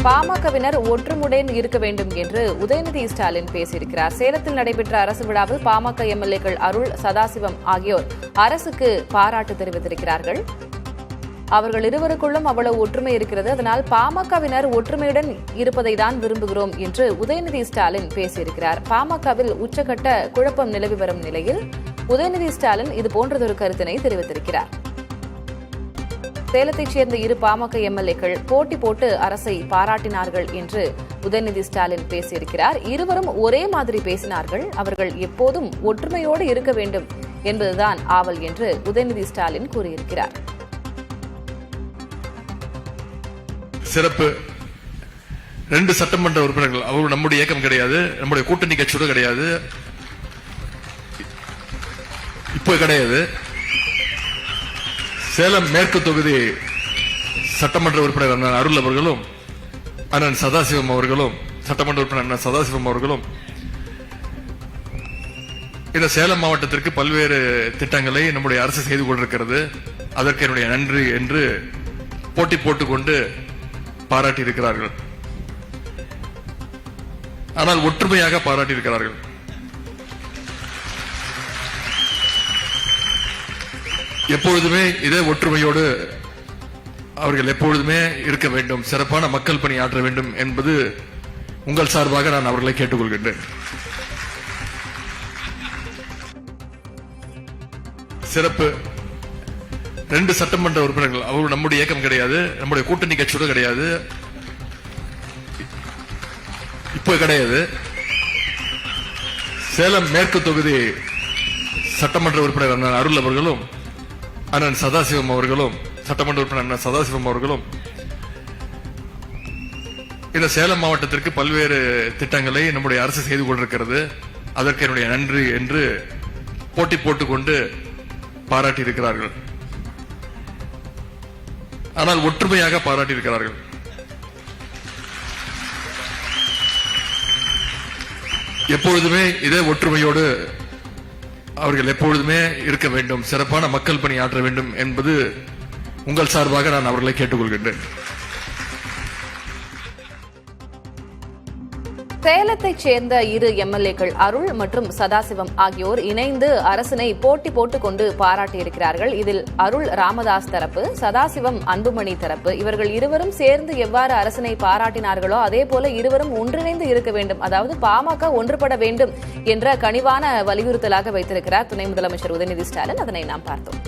பாமகவினர் ஒற்றுமுடன் இருக்க வேண்டும் என்று உதயநிதி ஸ்டாலின் பேசியிருக்கிறார். சேலத்தில் நடைபெற்ற அரசு விழாவில் பாமக எம்எல்ஏக்கள் அருள், சதாசிவம் ஆகியோர் அரசுக்கு பாராட்டு தெரிவித்திருக்கிறார்கள். அவர்கள் இருவருக்குள்ளும் அவ்வளவு ஒற்றுமை இருக்கிறது, அதனால் பாமகவினர் ஒற்றுமையுடன் இருப்பதை தான் விரும்புகிறோம் என்று உதயநிதி ஸ்டாலின் பேசியிருக்கிறார். பாமகவில் உச்சகட்ட குழப்பம் நிலவி வரும் நிலையில் உதயநிதி ஸ்டாலின் இதுபோன்றதொரு கருத்தினை தெரிவித்திருக்கிறார். சேலத்தைச் சேர்ந்த இரு பாமக எம்எல்ஏக்கள் போட்டி போட்டு அரசை பாராட்டினார்கள் என்று உதயநிதி ஸ்டாலின் பேசியிருக்கிறார். இருவரும் ஒரே மாதிரி பேசினார்கள், அவர்கள் எப்போதும் ஒற்றுமையோடு இருக்க வேண்டும் என்பதுதான் ஆவல் என்று உதயநிதி ஸ்டாலின் கூறியிருக்கிறார். சிறப்பு 2 சட்டமன்ற உறுப்பினர்கள், அவர் நம்முடைய இயக்கம் கிடையாது, நம்முடைய கூட்டணி கட்சியோட கிடையாது, இப்போ கிடையாது. சேலம் மேற்கு தொகுதி சட்டமன்ற உறுப்பினர் அண்ணன் அருள் அவர்களும் அண்ணன் சதாசிவம் அவர்களும் சட்டமன்ற உறுப்பினர் அண்ணன் சதாசிவம் அவர்களும் இந்த சேலம் மாவட்டத்திற்கு பல்வேறு திட்டங்களை நம்முடைய அரசு செய்து கொண்டிருக்கிறது, அதற்கு என்னுடைய நன்றி என்று போட்டி போட்டுக்கொண்டு பாராட்டி இருக்கிறார்கள். ஆனால் ஒற்றுமையாக பாராட்டி இருக்கிறார்கள். எப்பொழுதுமே இதே ஒற்றுமையோடு அவர்கள் எப்பொழுதுமே இருக்க வேண்டும், சிறப்பான மக்கள் பணி ஆற்ற வேண்டும் என்பது உங்கள் சார்பாக நான் அவர்களை கேட்டுக்கொள்கின்றேன். சிறப்பு 2 சட்டமன்ற உறுப்பினர்கள், அவர் நம்முடைய இயக்கம் கிடையாது, நம்முடைய கூட்டணி கட்சியோட கிடையாது, இப்போ கிடையாது. சேலம் மேற்கு தொகுதி சட்டமன்ற உறுப்பினர் அண்ணன் அருள் அவர்களும் அண்ணன் சதாசிவம் அவர்களும் சட்டமன்ற உறுப்பினர் அண்ணன் சதாசிவம் அவர்களும் இந்த சேலம் மாவட்டத்திற்கு பல்வேறு திட்டங்களை நம்முடைய அரசு செய்து கொண்டிருக்கிறது, அதற்கு என்னுடைய நன்றி என்று போட்டி போட்டுக்கொண்டு பாராட்டி இருக்கிறார்கள். ஆனால் ஒற்றுமையாக பாராட்டி இருக்கிறார்கள். எப்பொழுதுமே இதே ஒற்றுமையோடு அவர்கள் எப்பொழுதுமே இருக்க வேண்டும், சிறப்பான மக்கள் பணி ஆற்ற வேண்டும் என்பது உங்கள் சார்பாக நான் அவர்களை கேட்டுக்கொள்கின்றேன். சேலத்தைச் சேர்ந்த இரு எம்எல்ஏக்கள் அருள் மற்றும் சதாசிவம் ஆகியோர் இணைந்து அரசினை போட்டி போட்டுக் கொண்டு பாராட்டியிருக்கிறார்கள். இதில் அருள் ராமதாஸ் தரப்பு, சதாசிவம் அன்புமணி தரப்பு. இவர்கள் இருவரும் சேர்ந்து எவ்வாறு அரசினை பாராட்டினார்களோ அதேபோல இருவரும் ஒன்றிணைந்து இருக்க வேண்டும், அதாவது பாமக ஒன்றுபட வேண்டும் என்ற கனிவான வலியுறுத்தலாக வைத்திருக்கிறார் துணை முதலமைச்சர் உதயநிதி ஸ்டாலின். அதனை நாம் பார்த்தோம்.